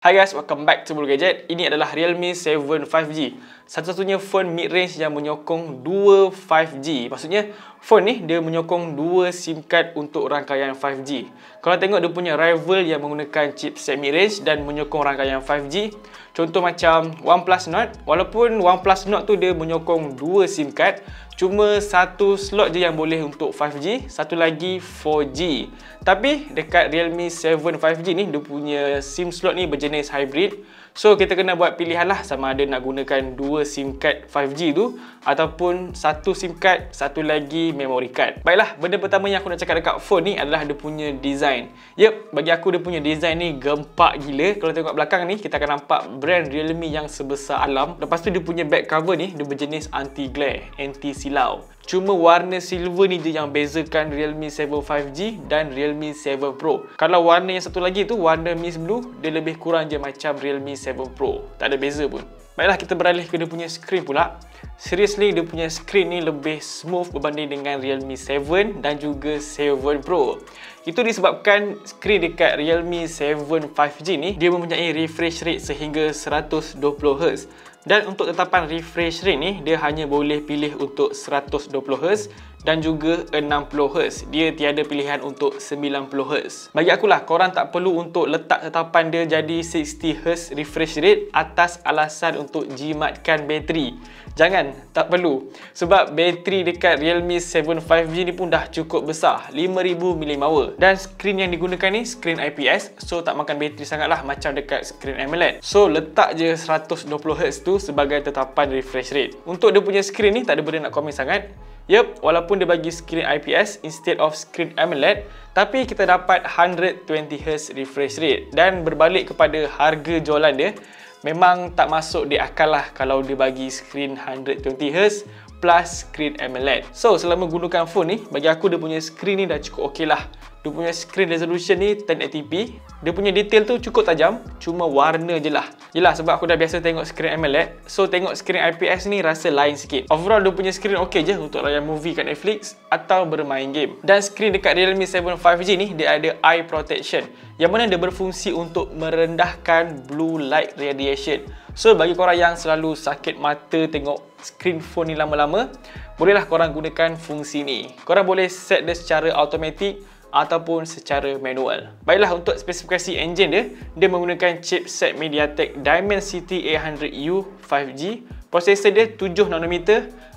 Hi guys, welcome back to Bulu Gadget. Ini adalah Realme 7 5G. Satu-satunya phone mid-range yang menyokong dua 5G. Maksudnya, phone ni dia menyokong dua SIM card untuk rangkaian 5G. Kalau tengok dia punya rival yang menggunakan chipset mid-range dan menyokong rangkaian 5G, contoh macam OnePlus Note, walaupun OnePlus Note tu dia menyokong dua SIM card, cuma satu slot je yang boleh untuk 5G, satu lagi 4G. Tapi dekat Realme 7 5G ni, dia punya SIM slot ni berjenis hybrid. So kita kena buat pilihan lah sama ada nak gunakan dua SIM card 5G tu ataupun satu SIM card, satu lagi memory card. Baiklah, benda pertama yang aku nak cakap dekat phone ni adalah dia punya design. Yep, bagi aku dia punya design ni gempak gila. Kalau tengok belakang ni, kita akan nampak brand Realme yang sebesar alam. Lepas tu dia punya back cover ni, dia berjenis anti-glare, anti-silau. Cuma warna silver ni je yang bezakan Realme 7 5G dan Realme 7 Pro. Kalau warna yang satu lagi tu, warna Mist Blue, dia lebih kurang je macam Realme 7 Pro. Tak ada beza pun. Baiklah, kita beralih ke dia punya screen pula. Seriously, dia punya screen ni lebih smooth berbanding dengan Realme 7 dan juga 7 Pro. Itu disebabkan screen dekat Realme 7 5G ni, dia mempunyai refresh rate sehingga 120Hz. Dan untuk tetapan refresh rate ni, dia hanya boleh pilih untuk 120Hz dan juga 60Hz. Dia tiada pilihan untuk 90Hz. Bagi akulah, korang tak perlu untuk letak tetapan dia jadi 60Hz refresh rate atas alasan untuk jimatkan bateri. Jangan, tak perlu. Sebab bateri dekat Realme 7 5G ni pun dah cukup besar, 5000 mAh. Dan skrin yang digunakan ni skrin IPS, so tak makan bateri sangat lah macam dekat skrin AMOLED. So letak je 120Hz tu sebagai tetapan refresh rate. Untuk dia punya skrin ni tak ada benda nak komen sangat. Yup, walaupun dia bagi skrin IPS instead of skrin AMOLED, tapi kita dapat 120Hz refresh rate. Dan berbalik kepada harga jualan dia, memang tak masuk di akal lah kalau dia bagi skrin 120Hz plus skrin AMOLED. So selama gunakan phone ni, bagi aku dia punya skrin ni dah cukup okey lah. Dia punya screen resolution ni 1080p. Dia punya detail tu cukup tajam, cuma warna je lah. Yelah, sebab aku dah biasa tengok screen AMOLED, so tengok screen IPS ni rasa lain sikit. Overall dia punya screen okey je untuk layan movie kat Netflix atau bermain game. Dan screen dekat Realme 7 5G ni, dia ada eye protection, yang mana dia berfungsi untuk merendahkan blue light radiation. So bagi korang yang selalu sakit mata tengok screen phone ni lama-lama, bolehlah korang gunakan fungsi ni. Korang boleh set dia secara automatic ataupun secara manual. Baiklah, untuk spesifikasi engine dia, dia menggunakan chipset MediaTek Dimensity 800U 5G. Prosesor dia 7nm,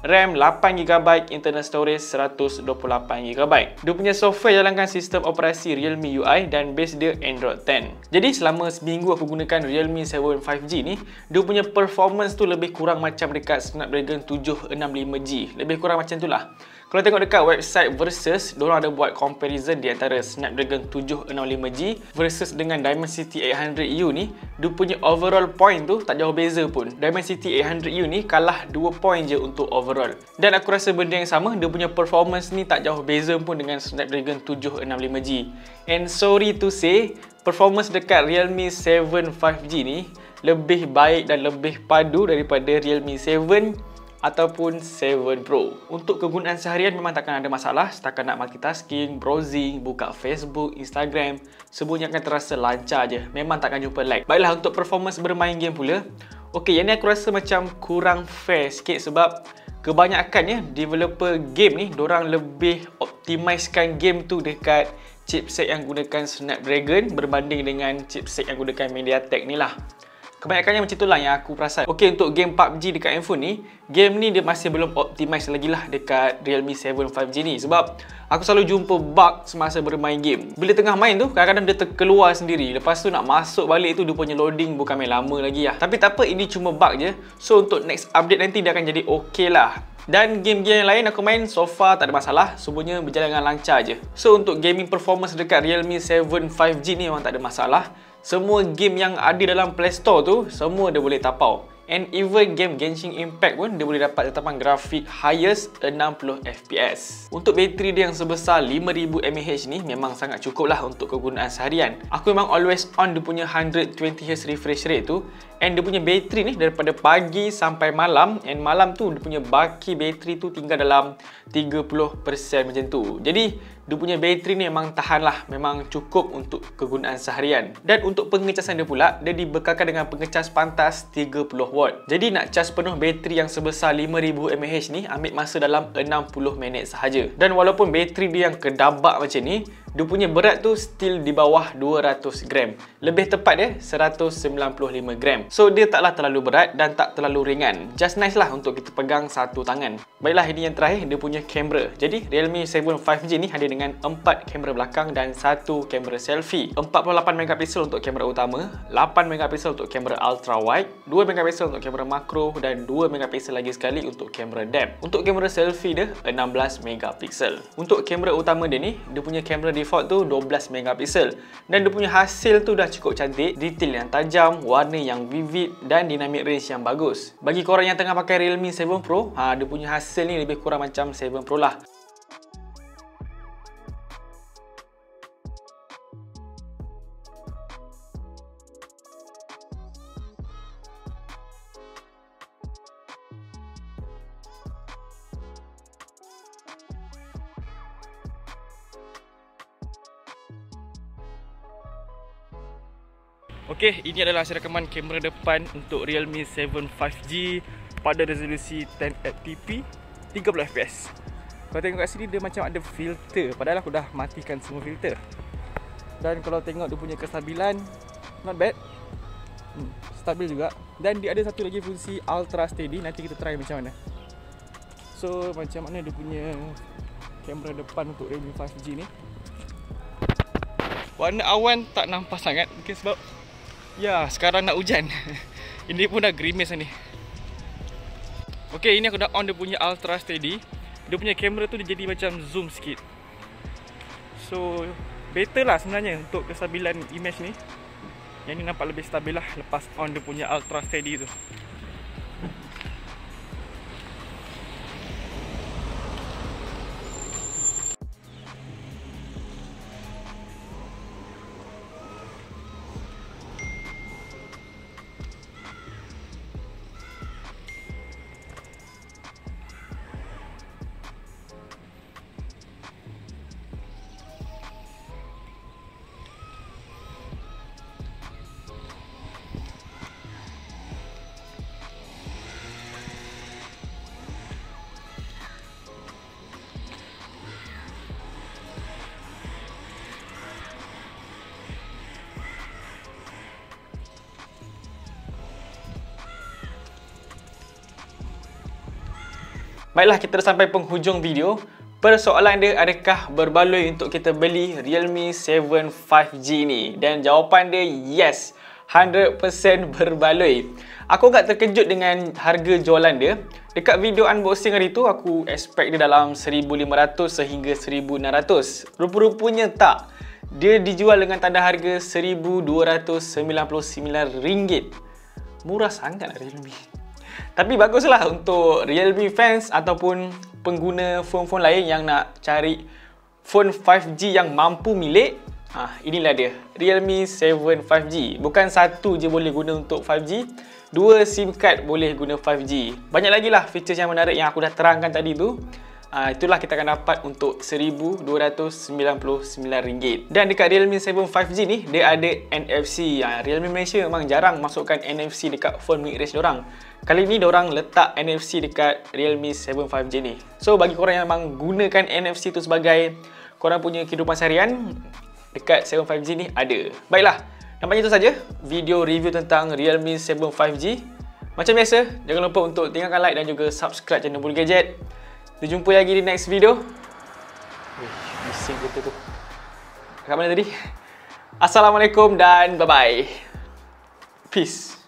RAM 8GB, internal storage 128GB. Dia punya software jalankan sistem operasi Realme UI dan base dia Android 10. Jadi selama seminggu aku gunakan Realme 7 5G ni, dia punya performance tu lebih kurang macam dekat Snapdragon 765G. Lebih kurang macam tu lah. Kalau tengok dekat website Versus, diorang ada buat comparison di antara Snapdragon 765G versus dengan Dimensity 800U ni, dia punya overall point tu tak jauh beza pun. Dimensity 800U ni kalah 2 point je untuk overall. Dan aku rasa benda yang sama, dia punya performance ni tak jauh beza pun dengan Snapdragon 765G. And sorry to say, performance dekat Realme 7 5G ni lebih baik dan lebih padu daripada Realme 7 ataupun 7 Pro. Untuk kegunaan seharian memang takkan ada masalah. Setakat nak multitasking, browsing, buka Facebook, Instagram, semuanya akan terasa lancar je. Memang takkan jumpa lag. Baiklah, untuk performance bermain game pula, okey, yang ni aku rasa macam kurang fair sikit sebab kebanyakannya developer game ni, dorang lebih optimizekan game tu dekat chipset yang gunakan Snapdragon berbanding dengan chipset yang gunakan MediaTek ni lah. Kebanyakannya macam itulah yang aku perasan. Okey, untuk game PUBG dekat handphone ni, game ni dia masih belum optimize lagi lah dekat Realme 7 5G ni. Sebab aku selalu jumpa bug semasa bermain game. Bila tengah main tu, kadang-kadang dia terkeluar sendiri. Lepas tu nak masuk balik tu, dia punya loading bukan main lama lagi lah. Tapi tak apa, ini cuma bug je. So untuk next update nanti dia akan jadi okey lah. Dan game-game yang lain aku main so far tak ada masalah. Semuanya berjalan dengan lancar je. So untuk gaming performance dekat Realme 7 5G ni memang tak ada masalah. Semua game yang ada dalam Play Store tu, semua dia boleh tapau. And even game Genshin Impact pun dia boleh dapat tetapan grafik highest 60fps. Untuk bateri dia yang sebesar 5000 mAh ni memang sangat cukup lah untuk kegunaan seharian. Aku memang always on dia punya 120Hz refresh rate tu. And dia punya bateri ni daripada pagi sampai malam, and malam tu dia punya baki bateri tu tinggal dalam 30% macam tu. Jadi dia punya bateri ni memang tahan lah, memang cukup untuk kegunaan seharian. Dan untuk pengecasan dia pula, dia dibekalkan dengan pengecas pantas 30 watt. Jadi nak cas penuh bateri yang sebesar 5000 mAh ni ambil masa dalam 60 minit sahaja. Dan walaupun bateri dia yang kedabak macam ni, dia punya berat tu still di bawah 200 gram. Lebih tepat dia 195 gram. So dia taklah terlalu berat dan tak terlalu ringan. Just nice lah untuk kita pegang satu tangan. Baiklah, ini yang terakhir, dia punya kamera. Jadi Realme 7 5G ni hadir dengan 4 kamera belakang dan 1 kamera selfie. 48 megapiksel untuk kamera utama, 8 megapiksel untuk kamera ultra wide, 2 megapiksel untuk kamera makro dan 2 megapiksel lagi sekali untuk kamera depth. Untuk kamera selfie dia 16 megapiksel. Untuk kamera utama dia ni, dia punya kamera default tu 12 megapiksel dan dia punya hasil tu dah cukup cantik, detail yang tajam, warna yang vivid dan dynamic range yang bagus. Bagi korang yang tengah pakai Realme 7 Pro, dia punya hasil ni lebih kurang macam 7 Pro lah. Okey, ini adalah hasil rekaman kamera depan untuk Realme 7 5G pada resolusi 1080p 30fps. Kalau tengok kat sini dia macam ada filter, padahal aku dah matikan semua filter. Dan kalau tengok dia punya kestabilan, not bad. Stabil juga. Dan dia ada satu lagi fungsi ultra steady, nanti kita try macam mana. So macam mana dia punya kamera depan untuk Realme 5G ni. Warna awan tak nampak sangat mungkin sebab ya, sekarang nak hujan. Ini pun dah gerimis ni. Okey, ini aku dah on dia punya ultra steady. Dia punya kamera tu dia jadi macam zoom sikit. So, better lah sebenarnya untuk kestabilan image ni. Yang ni nampak lebih stabil lah lepas on dia punya ultra steady tu. Baiklah, kita dah sampai penghujung video. Persoalan dia, adakah berbaloi untuk kita beli Realme 7 5G ni? Dan jawapan dia yes, 100% berbaloi. Aku agak terkejut dengan harga jualan dia. Dekat video unboxing hari tu, aku expect dia dalam 1,500 sehingga 1,600. Rupa-rupanya tak. Dia dijual dengan tanda harga RM1,299. Murah sangat lah Realme. Tapi baguslah untuk Realme fans ataupun pengguna phone-phone lain yang nak cari phone 5G yang mampu milik. Inilah dia, Realme 7 5G. Bukan satu je boleh guna untuk 5G, 2 SIM card boleh guna 5G. Banyak lagi lah features yang menarik yang aku dah terangkan tadi tu. Itulah kita akan dapat untuk RM1,299. Dan dekat Realme 7 5G ni, dia ada NFC. Realme Malaysia memang jarang masukkan NFC dekat phone mid-range diorang. Kali ni diorang letak NFC dekat Realme 7 5G ni. So bagi korang yang memang gunakan NFC tu sebagai korang punya kehidupan seharian, dekat 7 5G ni ada. Baiklah, nampaknya itu saja video review tentang Realme 7 5G. Macam biasa, jangan lupa untuk tinggalkan like dan juga subscribe channel Bulu Gadget. Kita jumpa lagi di next video. Bising kita tu. Kat mana tadi? Assalamualaikum dan bye-bye. Peace.